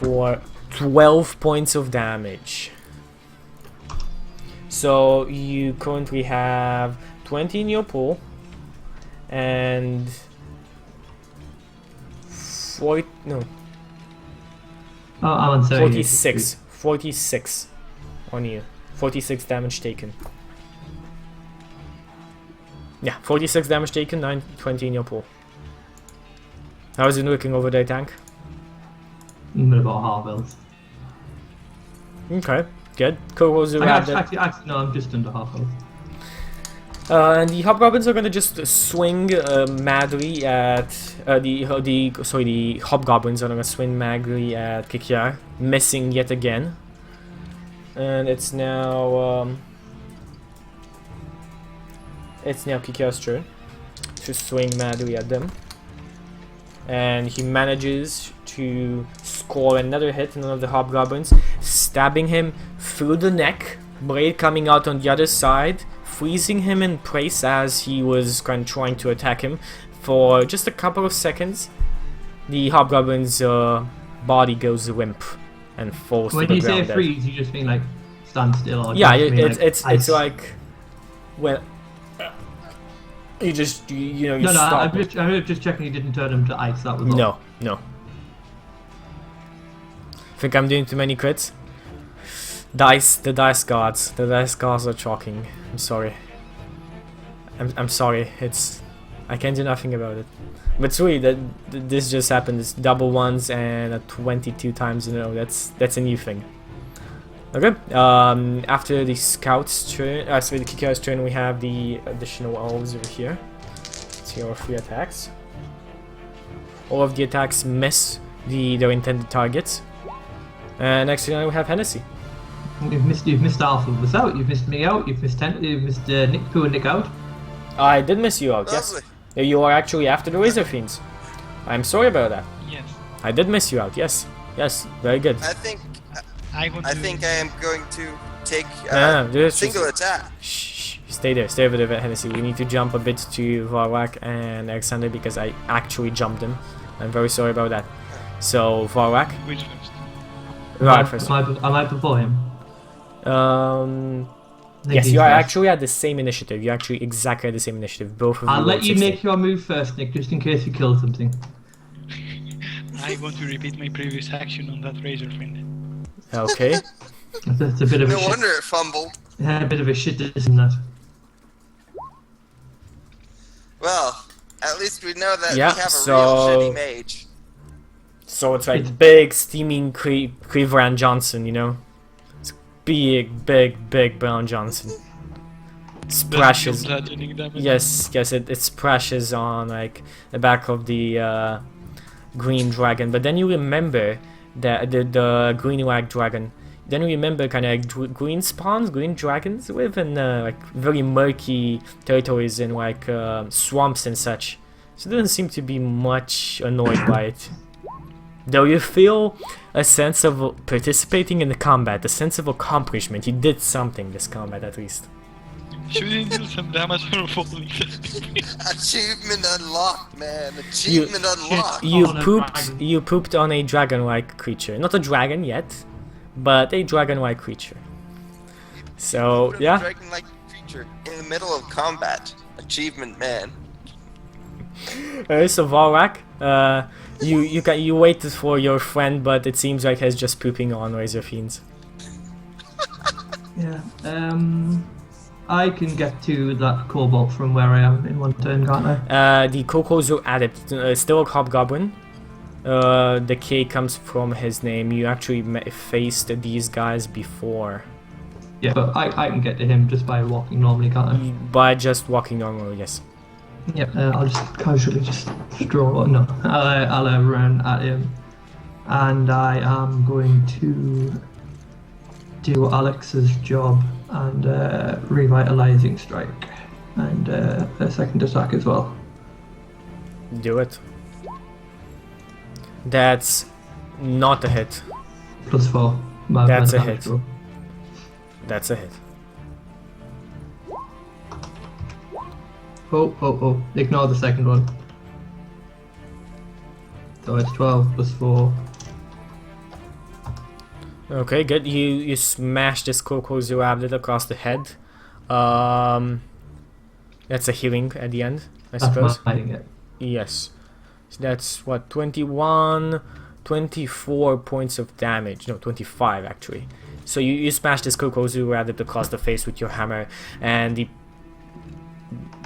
for 12 points of damage. So you currently have 20 in your pool and 40, no. Oh, I'm on 46 on you. 46 damage taken. Yeah, 46 damage taken, 20 in your pool. How's it looking over there, tank? I'm at about half health. Okay, good. Actually, No, I'm just under half health. And the hobgoblins are gonna just swing madly at the hobgoblins are gonna swing madly at Kikiar, missing yet again. And it's now Kikiar's turn to swing madly at them, and he manages to score another hit on one of the hobgoblins, stabbing him through the neck, blade coming out on the other side, freezing him in place as he was kind of trying to attack him for just a couple of seconds. The hobgoblin's body goes limp and falls to the ground. When you say freeze, you just mean like stand still? Or yeah, it's like, well, you just you no, stop. I'm just checking you didn't turn him to ice. That was all. No. Think I'm doing too many crits? The dice gods are shocking. I'm sorry. I'm sorry. I can't do nothing about it. But sweet that this just happened. It's double ones and 22 times in a row. That's a new thing. Okay. After the scout's turn, the Kikiar's turn, we have the additional elves over here. Let's see our 3 attacks. All of the attacks miss their intended targets. And next thing we have Hennessy. You've missed Alpha was out. You've missed me out. You've missed Nick Pooh and Nick out. I did miss you out. Lovely. Yes. You are actually after the Razor Fiends. I'm sorry about that. Yes. I did miss you out. Yes. Very good. I think I am going to take single attack. Shh. Stay there with Hennessy. We need to jump a bit to Varwak and Alexander because I actually jumped him. I'm very sorry about that. So Varwak. Which first? Right first. Am I before him? Yes, you are actually at the same initiative. You're actually exactly at the same initiative. Both of you. I'll let you 16. make your move first, Nick, just in case you kill something. I want to repeat my previous action on that razor friend. Okay. That's a bit of No a shit. wonder it fumbled. Yeah, a bit of a shit, isn't that? Well, at least we know that Yeah, we have a so- real shitty mage. So it's like big steaming Cleveland Johnson, you know? It's big Brown Johnson. Splashes. Yes, it splashes on like the back of the green dragon. But then you remember that the green white dragon. Then you remember kind of green spawns, green dragons live in like very murky territories in like swamps and such. So it doesn't seem to be much annoyed by it. Though you feel a sense of participating in the combat, a sense of accomplishment. You did something this combat at least. Shouldn't do some damage for falling. Achievement unlocked, man. Achievement unlocked. You pooped on a dragon-like creature. Not a dragon yet, but a dragon-like creature. So yeah. Dragon-like creature in the middle of combat. Achievement, man. So Valrak, you waited for your friend, but it seems like he's just pooping on Razor Fiends. Yeah. I can get to that cobalt from where I am in one turn, can't I? The Kokozo Adept, still a hobgoblin. The K comes from his name. You actually faced these guys before. Yeah, but I can get to him just by walking normally, can't I? By just walking normally, yes. Yep, I'll just casually just stroll. No, I'll run at him, and I am going to do Alex's job and revitalizing strike, and a second attack as well. Do it. That's not a hit. +4. That's a hit. That's a hit. Oh, ignore the second one. So it's 12 +4. Okay, good. You smash this Kokozu Ablet across the head. That's a healing at the end, I suppose. That's my hiding it. Yes. So that's what, 21, 24 points of damage. No, 25 actually. So you smash this Kokozu Ablet across the face with your hammer, and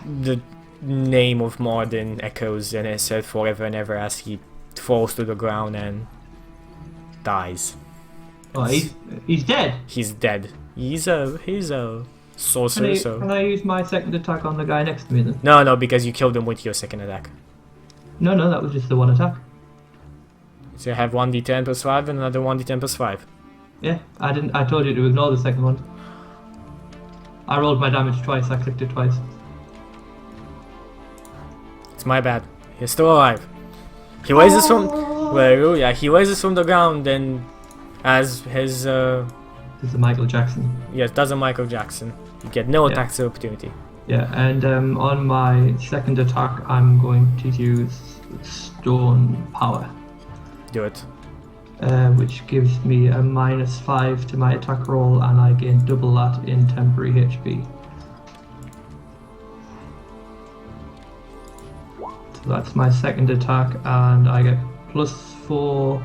the name of Morden echoes in his head forever and ever as he falls to the ground and dies. Oh, he's dead. He's dead. He's a sorcerer, so... Can I use my second attack on the guy next to me then? No, because you killed him with your second attack. No, that was just the one attack. So you have 1d10 plus 5 and another 1d10 plus 5. Yeah, I told you to ignore the second one. I rolled my damage twice, I clicked it twice. It's my bad. He's still alive. He raises from... Well, yeah, he raises from the ground and as his... This is Michael Jackson. Yes, does a Michael Jackson. You get no attacks of opportunity. Yeah, and on my second attack, I'm going to use Stone Power, Do it. which gives me a -5 to my attack roll, and I gain double that in temporary HP. So that's my second attack, and I get +4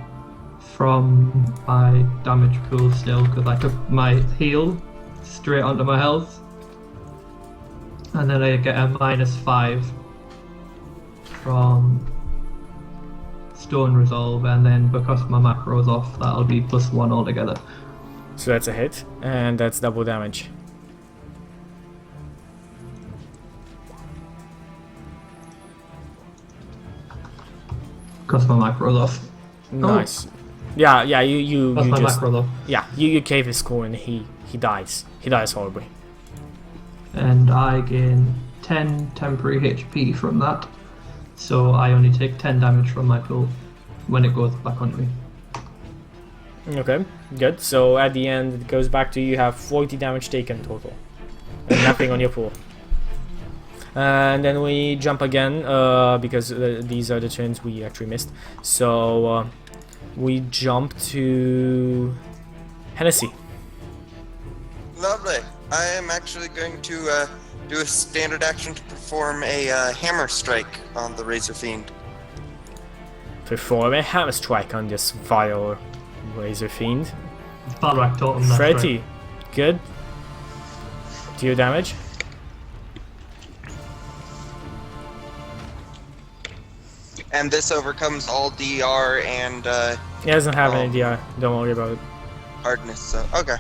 from my damage pool still, because I took my heal straight onto my health. And then I get a -5 from Stone Resolve, and then because my macro's off, that'll be +1 altogether. So that's a hit, and that's double damage. Because my macro's off. Nice. Yeah, you That's my just... macro though. Yeah, you cave his skull and he dies. He dies horribly. And I gain 10 temporary HP from that. So I only take 10 damage from my pool when it goes back onto me. Okay, good. So at the end, it goes back to you have 40 damage taken total. And nothing on your pool. And then we jump again, because these are the turns we actually missed. So we jump to Hennessy. Lovely. I am actually going to do a standard action to perform a hammer strike on the Razor Fiend. Perform a hammer strike on this vile Razor Fiend. Balrak taught him that. 30. Good. Do your damage. And this overcomes all DR and He doesn't have any DR. Don't worry about it. hardness, so okay.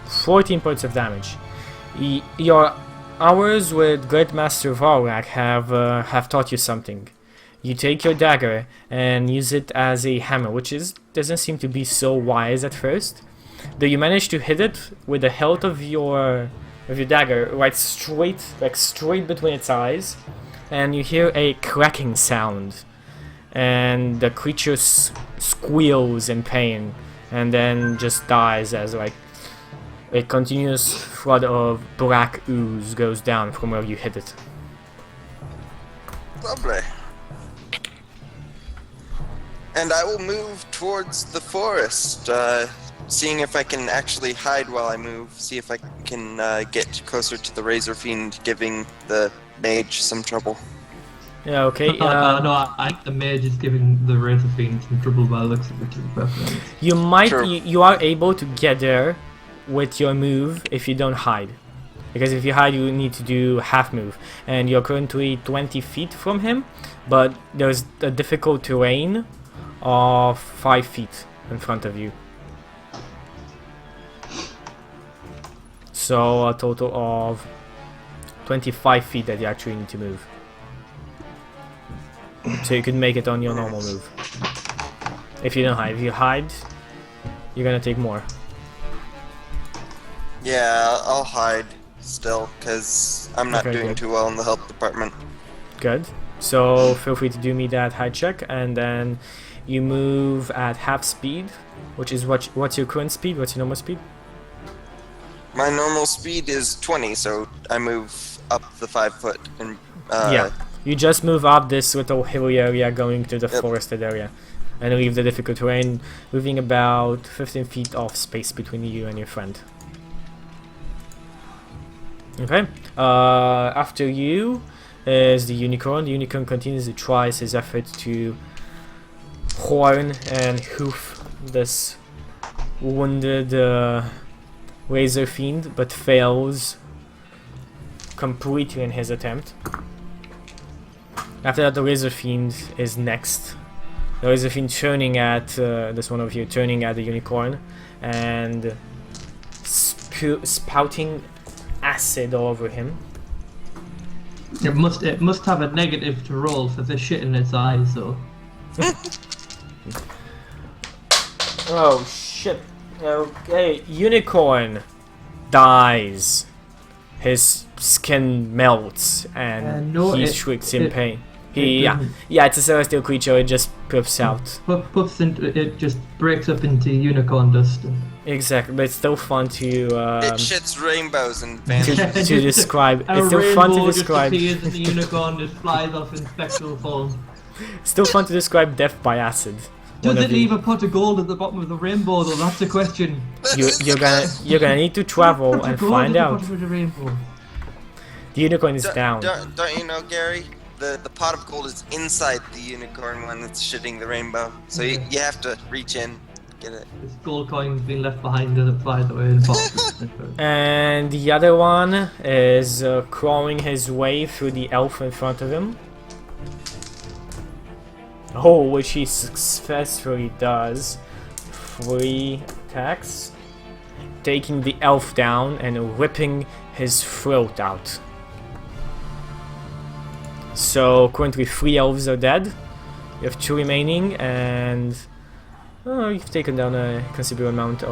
$14 points of damage. Your hours with Great Master Valrak have taught you something. You take your dagger and use it as a hammer, which doesn't seem to be so wise at first. Though you manage to hit it with the hilt of your dagger right straight between its eyes, and you hear a cracking sound, and the creature squeals in pain, and then just dies as a continuous flood of black ooze goes down from where you hit it. Lovely. And I will move towards the forest, seeing if I can actually hide while I move, see if I can get closer to the Razor Fiend, giving the mage some trouble. Yeah, okay. The mage is giving the Razor Fiend some trouble by the looks of it, to be perfectly honest. You might, Sure. you are able to get there with your move if you don't hide. Because if you hide, you need to do half move. And you're currently 20 feet from him, but there's a difficult terrain of 5 feet in front of you. So a total of 25 feet that you actually need to move. So you can make it on your normal move. If you don't hide. If you hide, you're gonna take more. Yeah, I'll hide still, because I'm not Okay, doing good. too well in the health department. Good. So feel free to do me that hide check, and then you move at half speed, which is what's your current speed? What's your normal speed? My normal speed is 20, so I move up the 5 foot and Yeah, you just move up this little hilly area going to the forested area and leave the difficult terrain, moving about 15 feet off space between you and your friend. Okay, after you is the unicorn. The unicorn continues to try his efforts to horn and hoof this wounded razor fiend, but fails completely in his attempt. After that, the razor fiend is next. The razor fiend turning at this one over here, turning at the unicorn and spouting acid all over him. It must have a negative to roll for the shit in its eyes, though. Oh shit. Okay, unicorn dies. His skin melts and he shrieks in pain. It's a celestial creature, it just puffs out. Puffs into it, just breaks up into unicorn dust. Exactly, but it's still fun to it shits rainbows and vanishes. to describe. A It's still fun to just describe. appears and the unicorn just flies off in spectral form. Still fun to describe death by acid. Does it leave a pot of gold at the bottom of the rainbow, though? That's the question. You're gonna need to travel and find out. The unicorn is down. Don't you know, Gary? The pot of gold is inside the unicorn when it's shitting the rainbow. So you have to reach in, get it. This gold coin's been left behind and it flies away in boxes. And the other one is crawling his way through the elf in front of him. Oh, which he successfully does. 3 attacks. Taking the elf down and ripping his throat out. So currently 3 elves are dead. You have 2 remaining, and you've taken down a considerable amount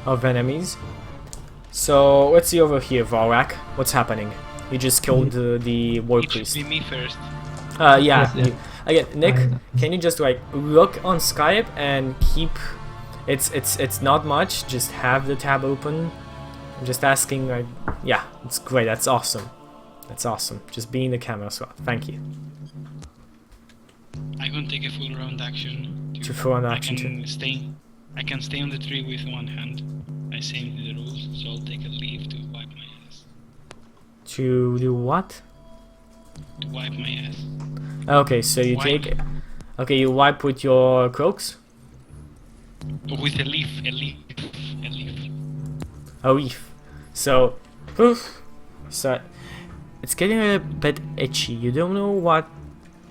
of enemies. So let's see over here, Valrak. What's happening? You just killed the war It priest. should be me first. Yeah. Again, Nick, can you just like look on Skype and keep? It's not much. Just have the tab open. I'm just asking, like, yeah, it's great. That's awesome. That's awesome. Just be in the camera slot. Thank you. I'm gonna take a full round action. To full round action I can stay on the tree with one hand. I say the rules, so I'll take a leave to wipe my ass. To do what? To wipe my ass. Okay, so you take. Okay, you wipe with your croaks. With a leaf. A leaf. So, so it's getting a bit itchy. You don't know what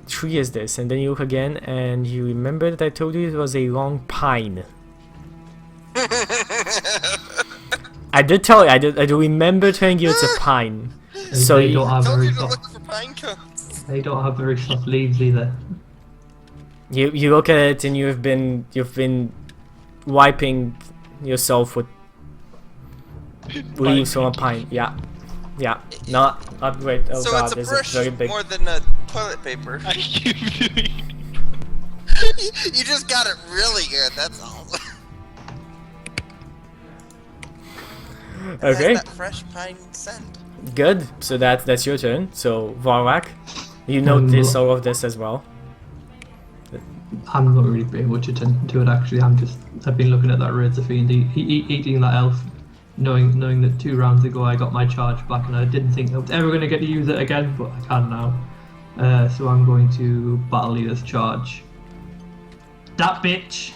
tree is this, and then you look again, and you remember that I told you it was a long pine. I did tell you. I do remember telling you it's a pine. So they don't have very They don't have very soft leaves either. You look at it, and you've been wiping yourself with leaves from a pine. Yeah, not great. Oh so god, it's a there's brush a very big. more than a toilet paper. I keep doing You just got it really good. That's all. It has Okay, that fresh pine scent. good. So that's your turn. So Varwak, you notice all of this as well. I'm not really paying much attention to it actually. I've been looking at that razor fiend eating that elf, knowing that 2 rounds ago I got my charge back and I didn't think I was ever going to get to use it again, but I can now. So I'm going to battle leader's charge. That bitch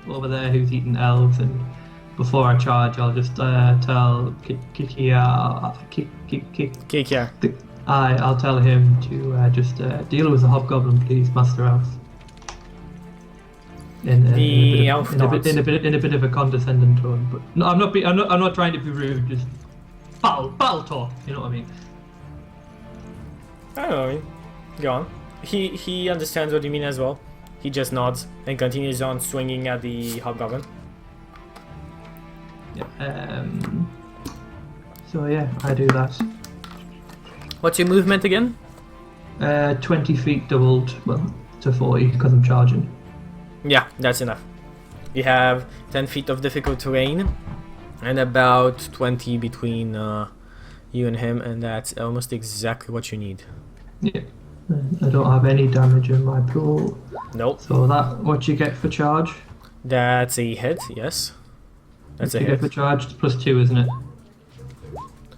over there who's eating elves, and before I charge I'll just tell Kiki, Kikia. I'll tell him to just deal with the hobgoblin, please, Master Elf. In a bit of a condescending tone, but no, I'm not trying to be rude. Just battle talk. You know what I mean? I don't know. Go on. He understands what you mean as well. He just nods and continues on swinging at the hobgoblin. Yeah. So yeah, I do that. What's your movement again? 20 feet doubled, well, to 40 because I'm charging. Yeah, that's enough. You have 10 feet of difficult terrain, and about 20 between you and him, and that's almost exactly what you need. Yeah. I don't have any damage in my pool. Nope. So that, what you get for charge? That's a hit, yes. That's a What you get hit. for charge? It's +2, isn't it?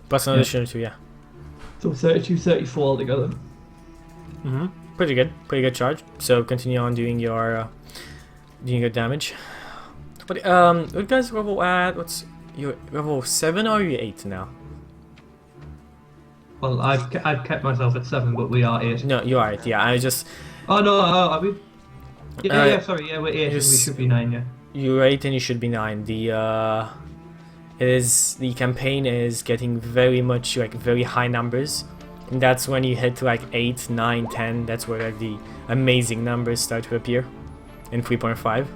Plus an additional 2, yeah. So 32, 34 altogether. Mm-hmm. Pretty good charge. So continue on doing your damage. But what guys level at? What's your level 7 or are you 8 now? Well, I've kept myself at 7, but we are 8. No, you are 8. Yeah, I just. Oh no, are we? Yeah, sorry, yeah, we're 8 and we just- should be 9, yeah. You're 8 and you should be 9. The campaign is getting very much like very high numbers, and that's when you hit like 8, 9, 10. That's where like the amazing numbers start to appear in 3.5.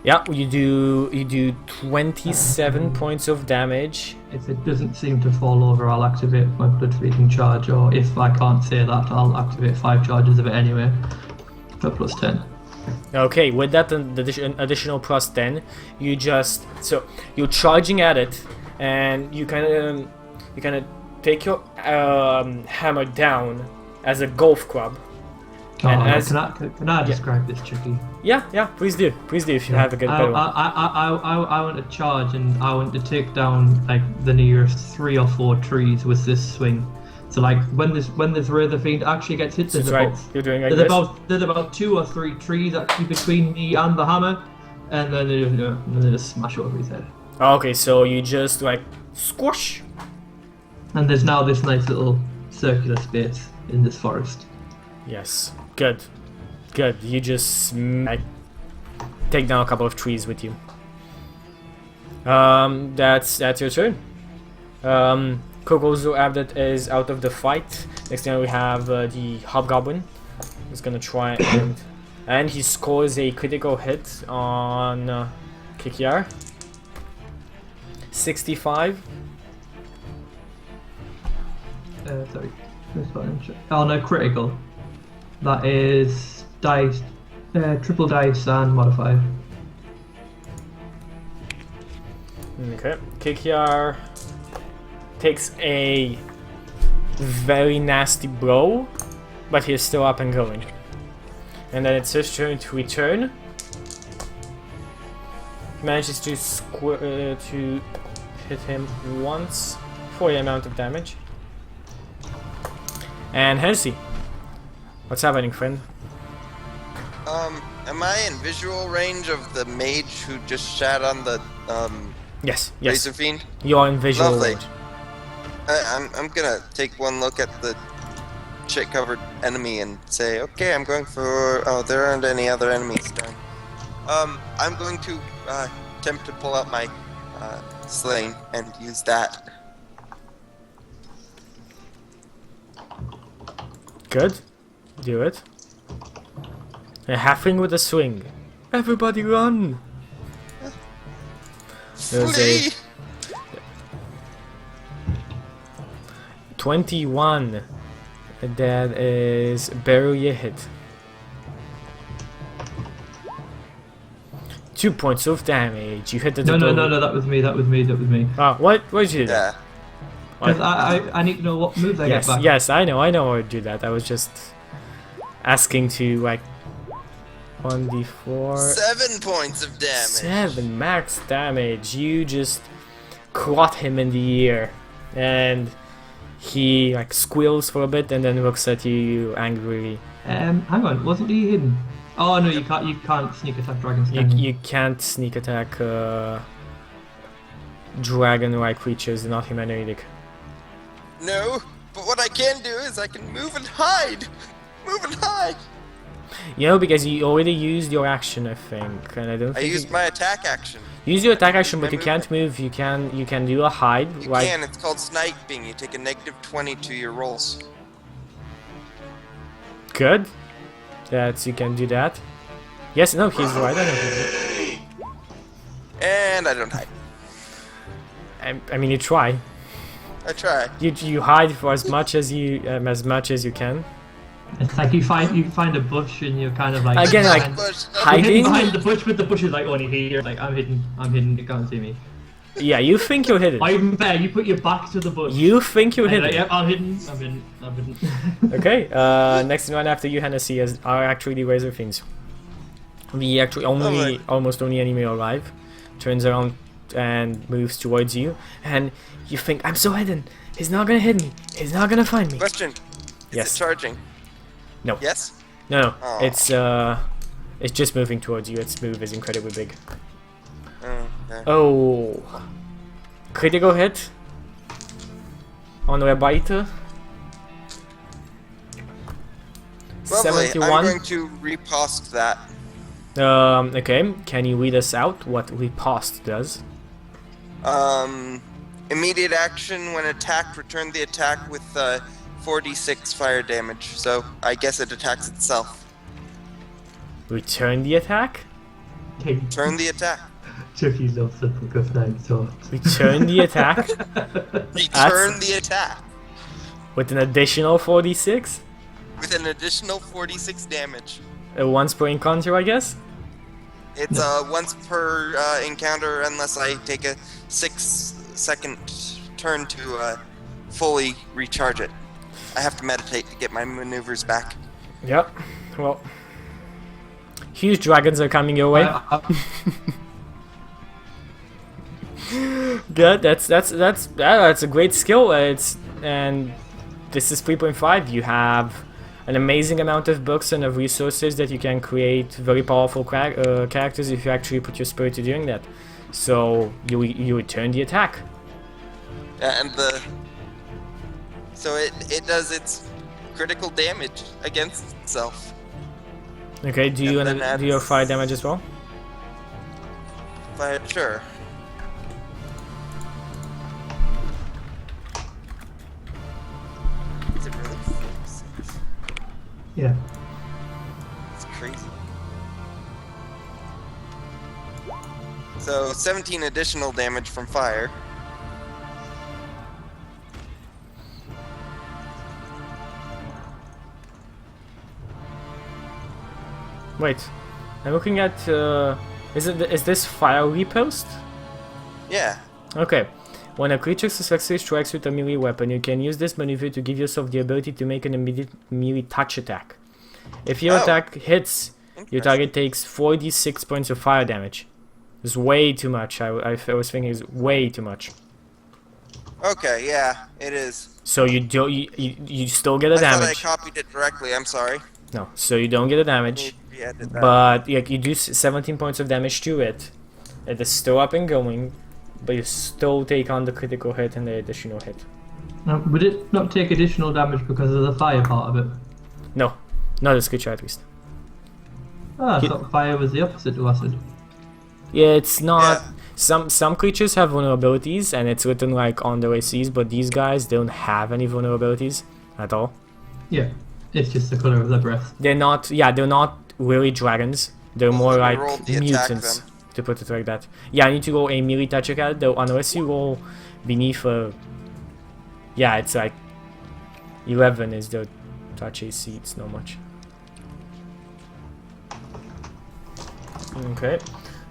Yeah, you do 27 points of damage. If it doesn't seem to fall over, I'll activate my blood feeding charge, or if I can't say that, I'll activate 5 charges of it anyway for +10. Okay, with that additional +10, you just you're charging at it, and you kind of take your hammer down as a golf club. And Can I describe this, Chuky? Yeah, please do if you have a good better one. I want to charge, and I want to take down like the nearest 3 or 4 trees with this swing. So like when this Razor Fiend actually gets hit, That's right. You're doing like this. there's about 2 or 3 trees actually between me and the hammer, and then they just smash over his head. Okay, so you just like squash. And there's now this nice little circular space in this forest. Yes, good. You just take down a couple of trees with you. That's your turn. Kokozo Abdet is out of the fight. Next time we have the Hobgoblin. He's gonna try and he scores a critical hit on Kikiar. 65. Sorry. Oh no, critical. That is dice, triple dice and modifier. Okay, Kikiar takes a very nasty blow, but he's still up and going. And then it's his turn to return. He manages to to hit him once for the amount of damage. And Hennessy, what's happening, friend? Am I in visual range of the mage who just shat on the Yes. Razor Fiend? You are in visual Lovely. range. I'm gonna take one look at the shit-covered enemy and say, okay, I'm going for. Oh, there aren't any other enemies. Darn. I'm going to attempt to pull out my sling and use that. Good. Do it. A halfling with a swing. Everybody run! There's a Flee! 21. That is barely a hit. 2 points of damage. You hit the No, that was me. Oh, what did you do? Yeah. Because I need to know what moves I get back. Yes, I know I would do that. I was just asking to like 1d4. 7 points of damage. 7 max damage. You just caught him in the ear, and he like squeals for a bit and then looks at you angrily. Hang on, wasn't he hidden? Oh no, you can't sneak attack dragons. You can't sneak attack dragon-like creatures. They're not humanoidic. No, but what I can do is I can move and hide. Move and hide. You know, because you already used your action, I think, and I don't I think used my attack action. use your attack action, but My you can't move. You can do a hide. You Like can. It's called sniping. You take a -20 to your rolls. good. That you can do that. Yes, no, he's right. I know. And I don't hide. I mean, you try. I try. You hide for as much as you can. It's like you find a bush and you're kind of like Again, like, you're hidden hiding? behind the bush, but the bush is like only here. Like I'm hidden. You can't see me. Yeah, you think you're hidden. Or even better, you put your back to the bush. You think you're And you're hidden. like, yep, I'm hidden. Okay, next one after you, Hennessy, are actually the Razor Fiends. The actually almost only enemy alive turns around and moves towards you, and you think, I'm so hidden. He's not gonna hit me. He's not gonna find me. Question. Is Yes. it charging? No. Yes? No, Oh. it's just moving towards you. Its move is incredibly big. Okay. Oh, critical hit on the biter. Lovely. 71. I'm going to repost that. Okay, can you read us out what riposte does? Immediate action when attacked, return the attack with 4d6 fire damage. So I guess it attacks itself. Return the attack? Turn the attack. Chucky loves the Book of Night Thoughts. Return the attack Return the attack with an additional 46? with an additional 46 damage. Once per encounter, I guess? It's once per encounter unless I take a 6-second turn to fully recharge it. I have to meditate to get my maneuvers back. Yep, well. Huge dragons are coming your way. Good, that's a great skill. And this is 3.5. You have an amazing amount of books and of resources that you can create very powerful characters if you actually put your spirit to doing that. So you return the attack. And so it does its critical damage against itself. Okay, do you do your fire damage as well? Fire, sure. Is it really 46? Yeah. It's crazy. So 17 additional damage from fire. Wait, I'm looking at. Is this fire repost? Yeah. Okay. When a creature successfully strikes with a melee weapon, you can use this maneuver to give yourself the ability to make an immediate melee touch attack. If your attack hits, your target takes 4d6 points of fire damage. It's way too much. I was thinking it's way too much. Okay, yeah, it is. So you still get a I damage. thought I copied it directly, I'm sorry. No, so you don't get a damage. Yeah, I did that. But like, you do 17 points of damage to it. It is still up and going, but you still take on the critical hit and the additional hit. Now, would it not take additional damage because of the fire part of it? No, not this creature at least. Oh, I thought fire was the opposite to acid. Yeah, it's not. Yeah. Some creatures have vulnerabilities, and it's written like on the ACs, but these guys don't have any vulnerabilities at all. Yeah, it's just the color of their breath. They're not. Yeah, they're not really dragons. They're more let me like roll the attack mutants, then. to put it like that. Yeah, I need to roll a melee touch attack though, unless you roll beneath a. Yeah, it's like 11 is the touch AC. It's not much. Okay,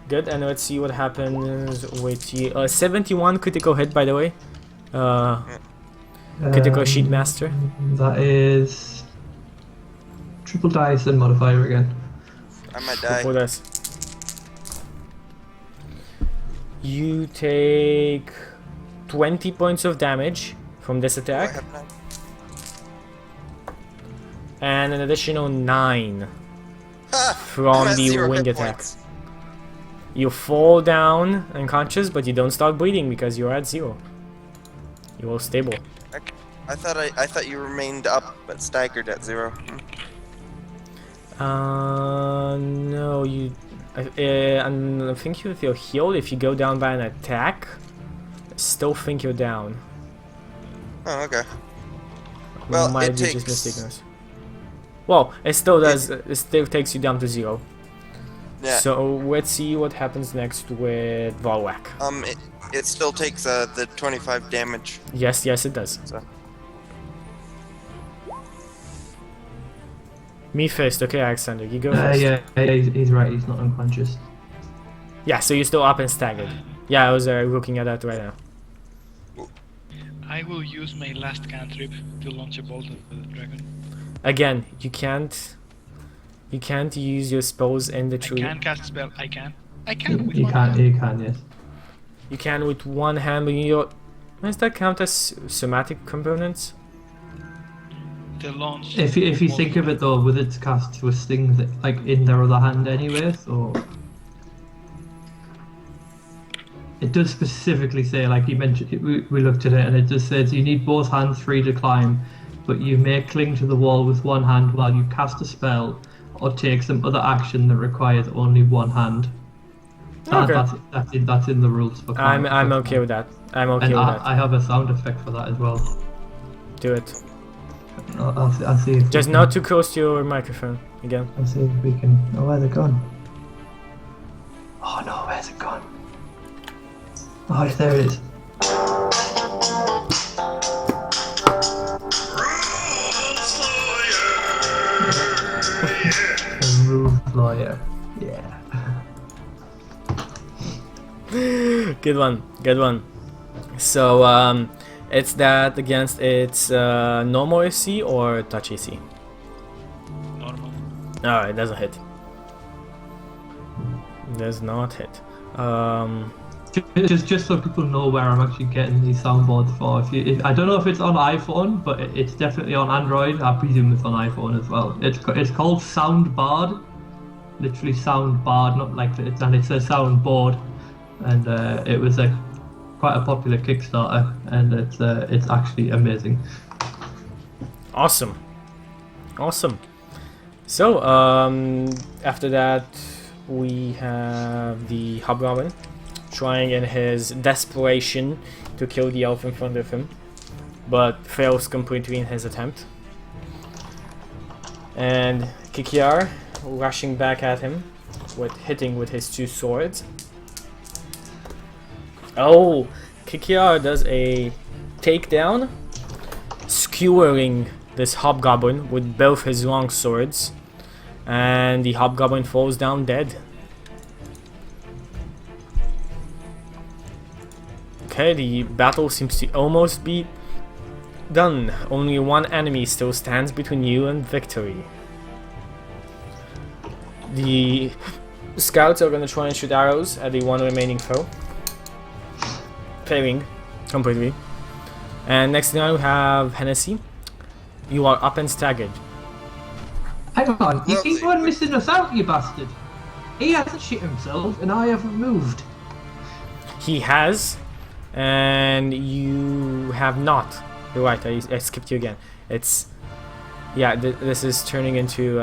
good. And let's see what happens with you. 71 critical hit, by the way. Critical sheet master. That is triple dice and modifier again. I might die. Triple dice. You take 20 points of damage from this Do I attack, have none? and an additional 9 Ha! from I'm at the 0 winged hit attack. points. You fall down unconscious, but you don't start bleeding because you're at 0. You are stable. I thought you remained up but staggered at 0. No, you. And I think if you're healed, if you go down by an attack, I still think you're down. Oh, okay. Well, Might it be takes- just mistakes. Well, it still does. It still takes you down to 0. Yeah. So let's see what happens next with Volwak. It still takes the 25 damage. Yes, it does. So. Me first, okay, Alexander, you go first. Yeah, he's right. He's not unconscious. Yeah, so you're still up and staggered. Yeah, I was looking at that right now. I will use my last cantrip to launch a bolt at the dragon. Again, you can't use your spells in the tree. I can cast spell. I can with You one can, hand. you can, yes. You can with one hand, but you does that count as somatic components? The launch. If you think of it though, with its cast with stings like in their other hand anyway, so it does specifically say, like you mentioned, we looked at it and it just says you need both hands free to climb, but you may cling to the wall with one hand while you cast a spell or take some other action that requires only one hand. Okay. That's in the rules for climbing. I'm okay with that. I'm okay And with that. I have a sound effect for that as well. Do it. I'll see if Just we not can, too close to your microphone again. I'll see if we can. Oh, where's it gone? Oh no, where's it gone? Oh, there it is. Rules lawyer. Yeah. Good one. Good one. So it's that against its normal AC or touch AC? Normal. Alright, doesn't hit. Does not hit. Just so people know where I'm actually getting these soundboards for. I don't know if it's on iPhone, but it's definitely on Android. I presume it's on iPhone as well. It's called Soundbard, literally Soundbard, not like it's a soundboard, and it was quite a popular Kickstarter, and it's actually amazing. Awesome. Awesome. So after that we have the Hobgoblin trying in his desperation to kill the elf in front of him, but fails completely in his attempt. And Kikiar rushing back at him, hitting with his two swords. Oh, Kikiar does a takedown, skewering this Hobgoblin with both his long swords, and the Hobgoblin falls down dead. Okay, the battle seems to almost be done. Only one enemy still stands between you and victory. The scouts are going to try and shoot arrows at the one remaining foe, failing completely. And next now we have Hennessy. You are up and staggered. Hang on, you keep Lovely. on missing us out, you bastard. He hasn't shit himself, and I haven't moved. He has, and you have not. You're right, I skipped you again. It's... yeah, this is turning into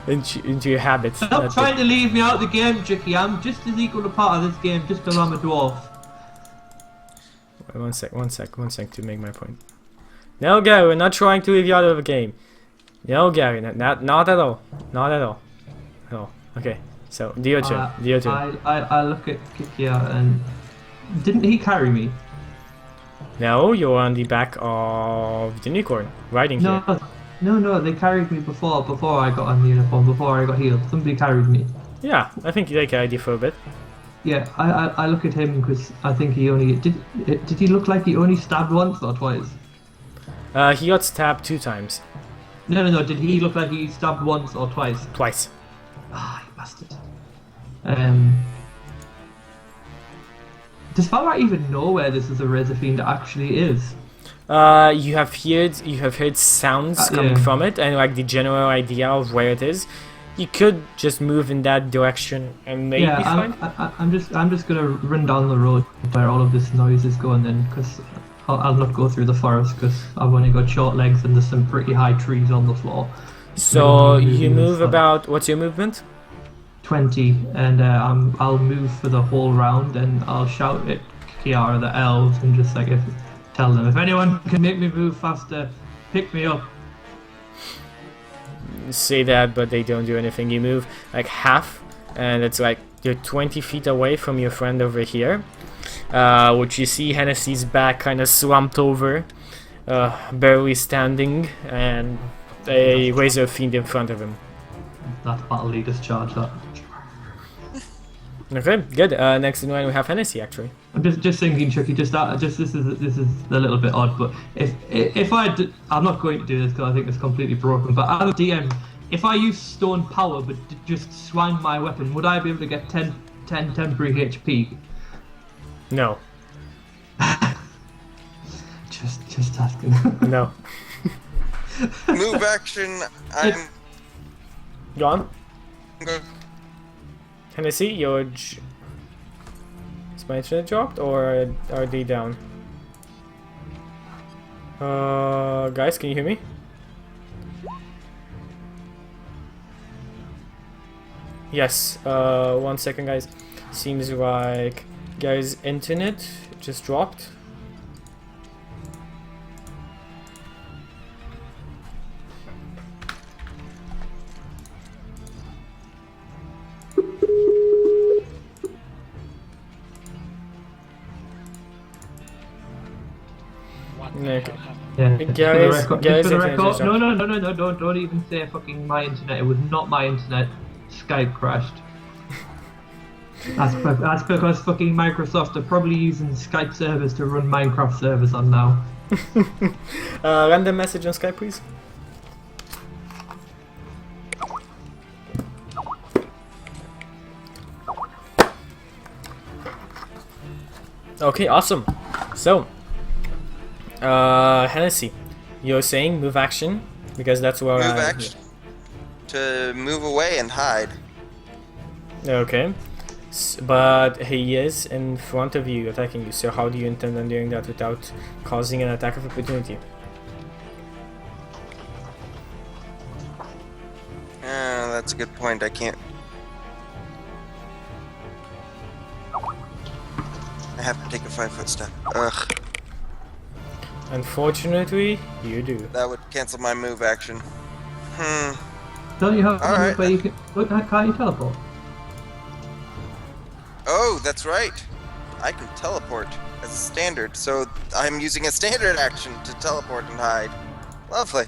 into a habit. Stop trying to leave me out of the game, Chuky. I'm just as equal a part of this game just because I'm a dwarf. One sec to make my point. No, Gary, we're not trying to leave you out of the game. No, Gary, not at all. Not at all. Oh, okay. So, do your turn. Do your turn. I look at Kikia and... didn't he carry me? No, you're on the back of the unicorn, riding here. No, they carried me before I got on the uniform, before I got healed. Somebody carried me. Yeah, I think they carried you for a bit. Yeah, I look at him because I think he only... Did he look like he only stabbed once or twice? He got stabbed 2 times. No, did he look like he stabbed once or twice? Twice. Ah, you bastard. Does Farah even know where this is a Razor Fiend actually is? You have heard sounds coming from it, and like the general idea of where it is. You could just move in that direction and maybe find. I'm just gonna run down the road where all of this noise is going then, because I'll not go through the forest because I've only got short legs and there's some pretty high trees on the floor. So you move about. What's your movement? 20, and I'll move for the whole round, and I'll shout at Kiara the elves and just like tell them if anyone can make me move faster, pick me up. Say that, but they don't do anything. You move like half, and it's like you're 20 feet away from your friend over here, which you see Hennessy's back kind of slumped over, barely standing, and a razor fiend in front of him. That's battle leader's charge. That. Okay, good. Next in line we have Hennessy, actually. I'm just thinking, Chuky. This is a little bit odd, but if I'm not going to do this because I think it's completely broken. But as a DM, if I use stone power but just swang my weapon, would I be able to get 10 temporary HP? No. just asking. No. Move action. I'm Go on. go. Hennessy, is my internet dropped or are they down? Guys, can you hear me? Yes, 1 second, guys. Seems like guys' internet just dropped. Nick. Yeah, Gary's just for the internet record. just No, don't even say fucking my internet. It was not my internet. Skype crashed. That's because fucking Microsoft are probably using Skype servers to run Minecraft servers on now. Random message on Skype, please. Okay, awesome. So, Hennessy, you're saying move action because that's where Move action to move away and hide. Okay, but he is in front of you, attacking you. So how do you intend on doing that without causing an attack of opportunity? That's a good point. I can't. I have to take a 5-foot step. Ugh. Unfortunately, you do. That would cancel my move action. Don't you have All right. where you can? Can't you teleport? Oh, that's right. I can teleport as a standard, so I'm using a standard action to teleport and hide. Lovely.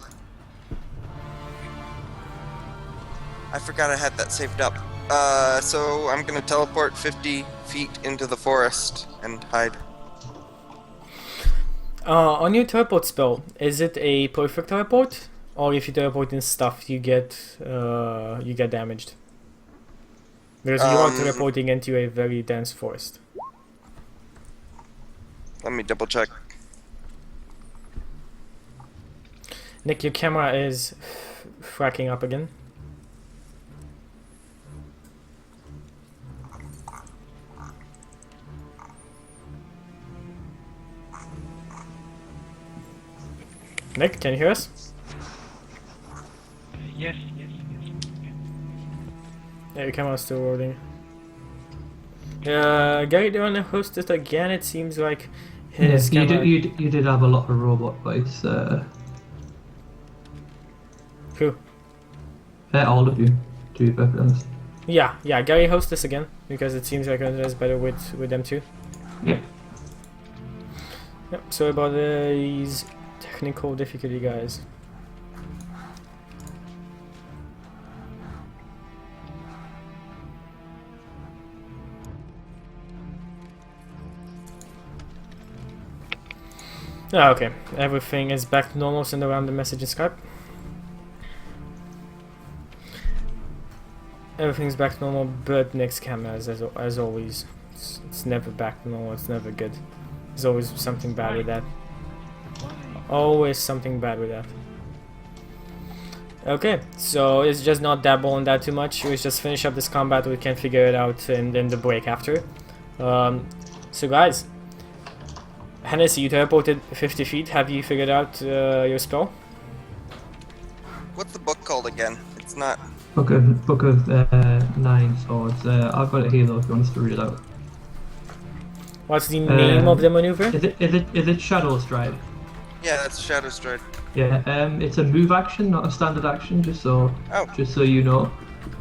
I forgot I had that saved up. So I'm gonna teleport 50 feet into the forest and hide. On your teleport spell, is it a perfect teleport, or if you teleport in stuff, you get damaged? Because you are teleporting into a very dense forest. Let me double check. Nick, your camera is fracking up again. Nick, can you hear us? Yes. Yeah, your camera's still rolling. Gary, do you want to host it again? It seems like his camera... You did have a lot of robot voice. Who? All of you, to be perfectly honest. Yeah, Gary, host this again, because it seems like it's better with them too. Yeah. Yep, sorry about these technical difficulty, guys. Okay, everything is back to normal. Send around the message in Skype. Everything's back to normal, but Nick's camera, as always, it's never back to normal. It's never good. There's always something bad with that. Always something bad with that. Okay, so let's just not dabble on that too much. Let's just finish up this combat. We can figure it out in the break after. So guys, Hennessy, you teleported 50 feet. Have you figured out your spell? What's the book called again? It's not. Book of 9 swords. I've got it here though if you want us to read it out. What's the name of the maneuver? Is it Shadow Stride? Yeah, that's Shadow Stride. Yeah, it's a move action, not a standard action, just so you know.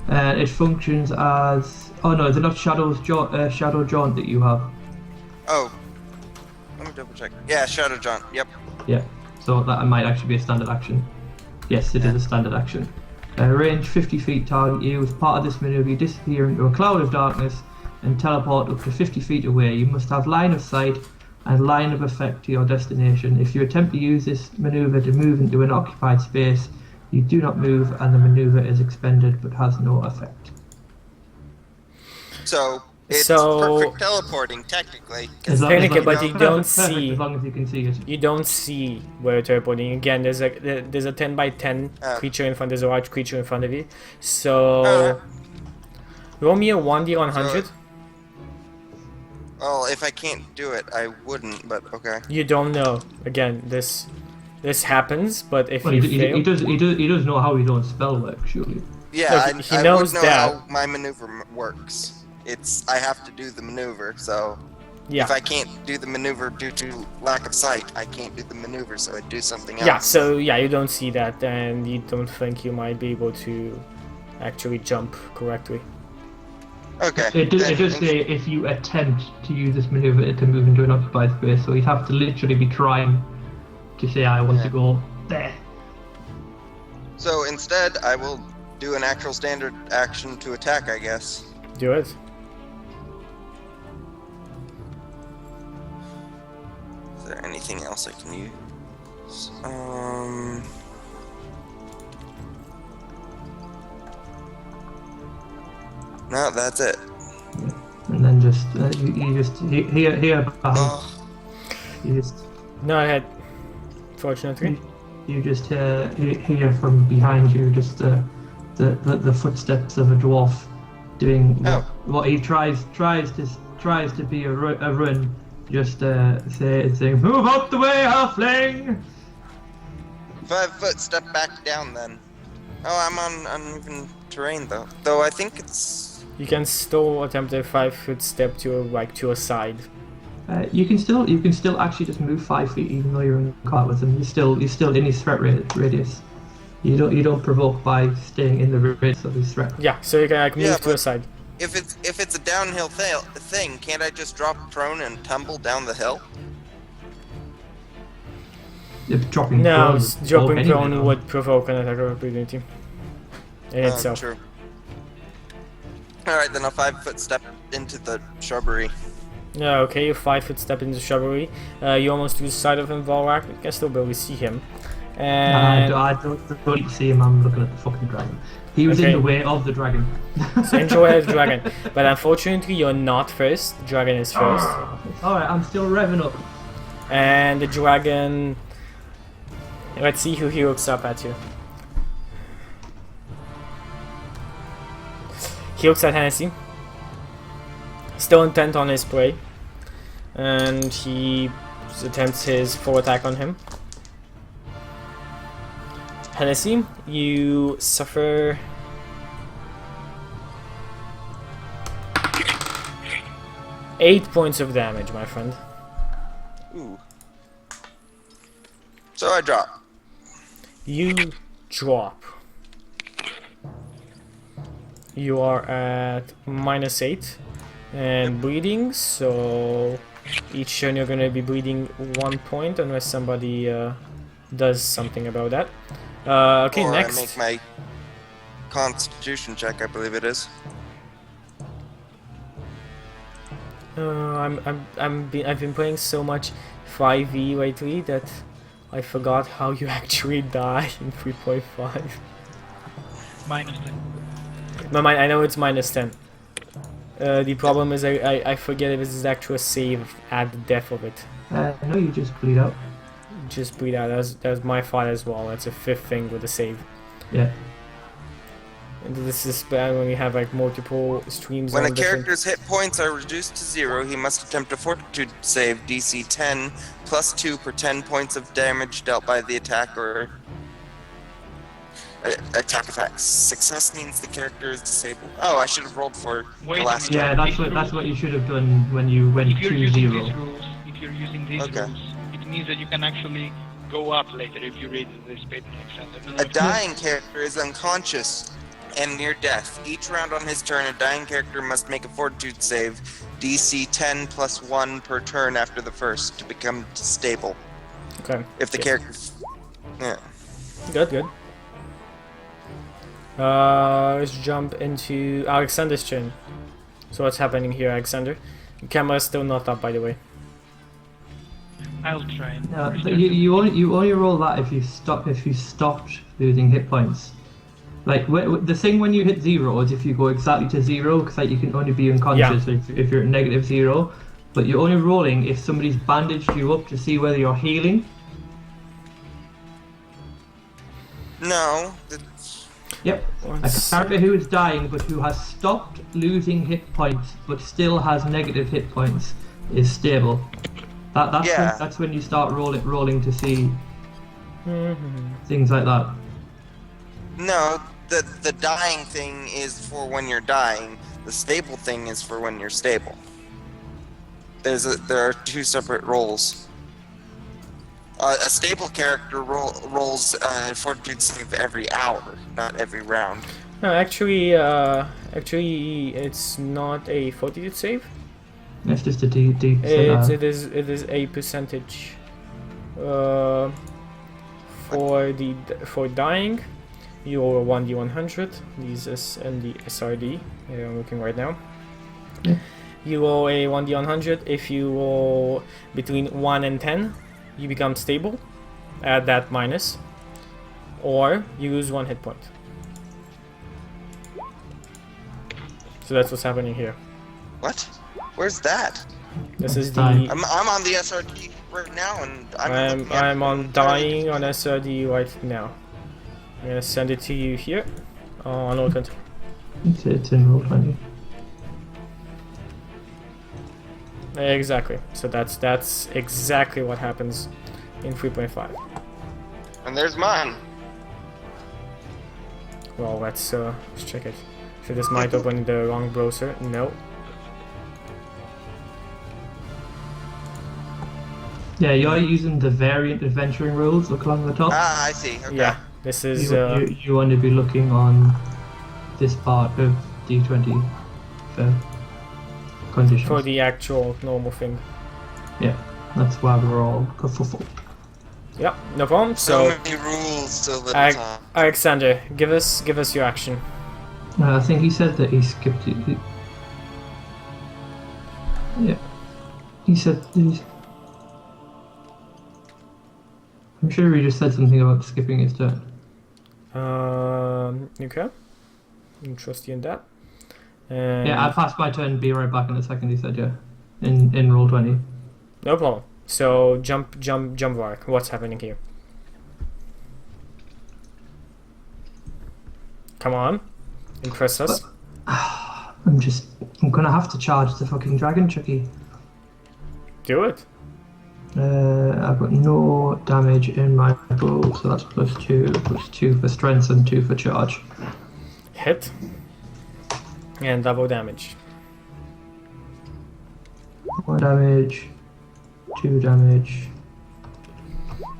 It functions as... Oh no, is it not Shadow Jaunt that you have? Oh. Let me double check. Yeah, Shadow Jaunt. Yep. Yeah. so that might actually be a standard action. Yes, it is a standard action. Range 50 feet target you. As part of this maneuver, you disappear into a cloud of darkness and teleport up to 50 feet away. You must have line of sight and line of effect to your destination. If you attempt to use this maneuver to move into an occupied space, you do not move and the maneuver is expended but has no effect. So it's perfect teleporting, technically. Technically, but you don't perfect, see. as long as you can see it. You don't see where you're teleporting. Again, there's a 10 by 10 creature in front. There's a large creature in front of you. So roll me a 1d100. Well, if I can't do it, I wouldn't. But okay. You don't know. Again, this happens, but if Well, you he fail, does know how his own spell works, surely. Yeah, Look, he I knows would know that. how my maneuver works. I have to do the maneuver, so yeah. if I can't do the maneuver due to lack of sight, I can't do the maneuver, so I do something else. Yeah, so yeah, you don't see that, and you don't think you might be able to actually jump correctly. Okay. It does say if you attempt to use this maneuver to move into an occupied space, so you'd have to literally be trying to say, I want to go there. So instead, I will do an actual standard action to attack, I guess. Do it. Is there anything else I can use? No, that's it. And then just here you just No, I had. Fortunately. you just hear from behind you just the footsteps of a dwarf doing what he tries to be a run. Just saying, move out the way, halfling! 5 foot step back down then. Oh, I'm on uneven terrain though. Though I think it's. You can still attempt a 5-foot step to a side. You can still actually just move 5 feet even though you're in combat with him. You're still in his threat radius. You don't provoke by staying in the radius of his threat. Yeah, so you can move to a side. If it's a downhill thing, can't I just drop prone and tumble down the hill? If dropping No, prone, dropping prone would provoke an attack of opportunity in itself. True. Alright, then I'll 5 foot step into the shrubbery. Yeah, okay, you 5-foot step into the shrubbery. You almost to the side of him, Volrak. You can still barely see him. And I don't see him, I'm looking at the fucking dragon. He was in the way of the dragon. so enjoy the dragon. But unfortunately, you're not first. The dragon is first. Alright, I'm still revving up. And the dragon... Let's see who he looks up at you. He looks at Hennessy. Still intent on his prey. And he attempts his full attack on him. Hennessy, you suffer 8 points of damage, my friend. Ooh. So I drop. You drop. You are at -8 and bleeding, so each turn you're gonna be bleeding 1 point unless somebody does something about that. Okay, or next. I make my Constitution check, I believe it is. I've been playing so much 5e lately that I forgot how you actually die in 3.5. -10. I know it's -10. The problem is I forget if this is actually a save at the death of it. No, you just bleed out. Just bleed out. That's my fault as well. That's a 5th thing with a save. Yeah. And this is bad when we have like multiple streams. When on a character's hit points are reduced to 0, he must attempt a Fortitude save DC 10 +2 per 10 points of damage dealt by the attacker. Attack effects. Success means the character is disabled. Oh, I should have rolled for Wait the a last minute. Yeah, that's what you should have done when you went If you're to using 0. these rules, it means that you can actually go up later if you read the space extended. A dying character is unconscious and near death. Each round on his turn, a dying character must make a Fortitude save, DC 10 +1 per turn after the first, to become stable. Okay. If the Yeah. character... Yeah. Good, good. Let's jump into Alexander's turn. So what's happening here, Alexander? The camera is still not up, by the way. I'll try and No, restart you only roll that if you stopped losing hit points. Like the thing when you hit 0 is if you go exactly to 0, because like you can only be unconscious if you're at -0. But you're only rolling if somebody's bandaged you up to see whether you're healing. No. Yep. Once- A character who is dying but who has stopped losing hit points but still has negative hit points is stable. That's when you start rolling to see things like that. No, the dying thing is for when you're dying. The stable thing is for when you're stable. There are two separate rolls. A stable character rolls fortitude save every hour, not every round. No, actually, it's not a fortitude save. It's just a D. It is a percentage. For dying, you roll a 1d100. This is in the SRD. I'm looking right now. Yeah. You roll a 1d100. If you roll between 1 and 10, you become stable. Add that minus, or you lose 1 hit point. So that's what's happening here. What? Where's that? This is Dying. the. I'm on the SRD right now, and I'm on dying on SRD right now. I'm gonna send it to you here on Open. It's in roll 20. Exactly. So that's exactly what happens in 3.5. And there's mine. Well, let's check it. So this might open the wrong browser. No. Yeah, you're using the variant adventuring rules. Look along the top. Ah, I see. Okay. Yeah. This is You want to be looking on this part of D20 for conditions. for the actual normal thing. Yeah, that's why we're all kerfuffle. Yeah, no problem. So So, many rules, so little time. Alexander, give us your action. I think he said that he skipped it. Yeah, he said he's. I'm sure he just said something about skipping his turn. Okay. I'll trust you in that. And Yeah, I passed my turn. Be right back in a second. He said, yeah, in roll 20. no problem. So jump, Vark. What's happening here? Come on, impress us. I'm gonna have to charge the fucking dragon, Chuky. Do it. I've got no damage in my bow, so that's +2 for strength and 2 for charge. Hit. And double damage. 1 damage, 2 damage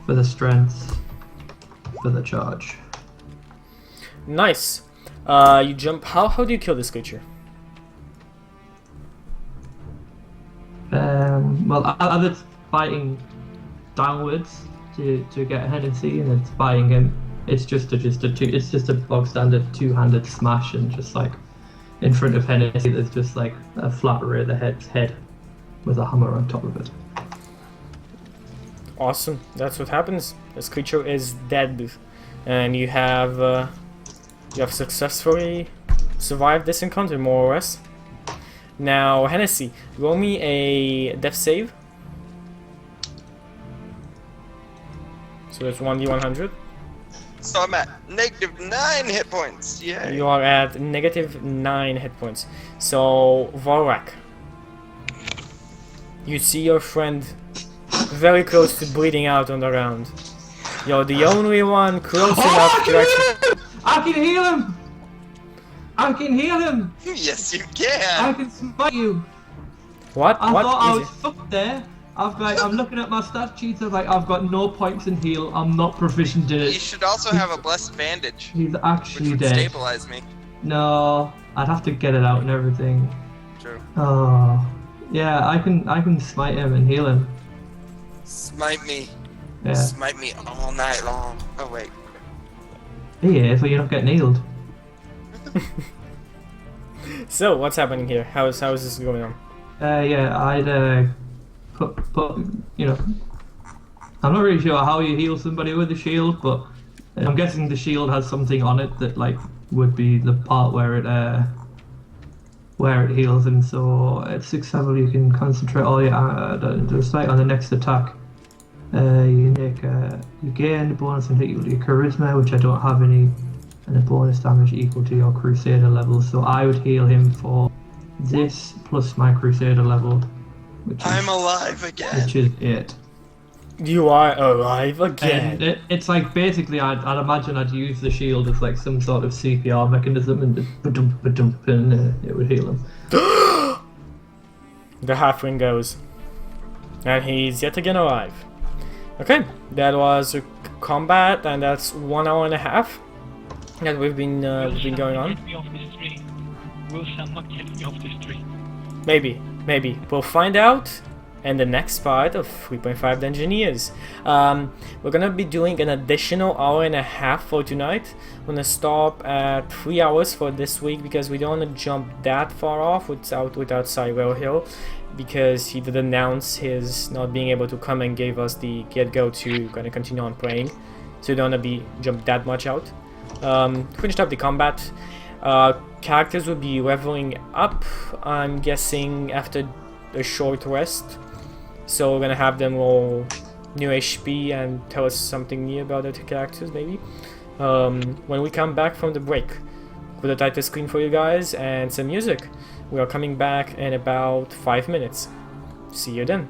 for the strength, for the charge. Nice. You jump. How do you kill this creature? Well, either biting downwards to get Hennessy, and it's biting him. It's just a bog standard 2-handed smash, and just like in front of Hennessy, there's just like a flat rear the head with a hammer on top of it. Awesome. That's what happens. This creature is dead, and you have successfully survived this encounter, more or less. Now, Hennessy, roll me a death save. So it's 1d100. So I'm at -9 hit points. Yay. You are at -9 hit points. So, Vorak, you see your friend very close to bleeding out on the ground. You're the only one close enough to actually... I can heal him! I can heal him! Yes, you I can. can smite you! What? I thought I Is was fucked there. I'm looking at my stat sheets. I'm like, I've got no points in heal. I'm not proficient in You it. should also have a blessed bandage, He's which actually would dead. stabilize me. No, I'd have to get it out and everything. True. Oh, yeah, I can smite him and heal him. Smite me. Yeah. Smite me all night long. Oh wait. Yeah, so you're not getting healed. So what's happening here? How is this going on? Yeah, I'd put you know, I'm not really sure how you heal somebody with a shield, but I'm guessing the shield has something on it that like would be the part where it heals, and so at 6th level you can concentrate all your sight on the next attack. You gain a bonus and hit equal to your charisma, which I don't have any, and a bonus damage equal to your crusader level. So I would heal him for this plus my crusader level, I'm alive again. which is 8. You are alive again. And it's like basically I'd imagine I'd use the shield as like some sort of CPR mechanism, and it would heal him. The halfling goes, and he's yet again alive. Okay, that was a combat, and that's 1 hour and a half that we've been going on. Get me off this tree. Will someone get me off this tree? Maybe we'll find out in the next part of 3.5 Dungeoneers. We're gonna be doing an additional hour and a half for tonight. We're gonna stop at 3 hours for this week because we don't want to jump that far off without Cyril Hill, because he did announce his not being able to come and gave us the get-go to gonna continue on playing, so we don't want to be jumped that much out. Finished up the combat. Characters will be leveling up, I'm guessing, after a short rest. So we're gonna have them roll new HP and tell us something new about their characters, maybe. When we come back from the break, put a title screen for you guys and some music. We are coming back in about 5 minutes. See you then.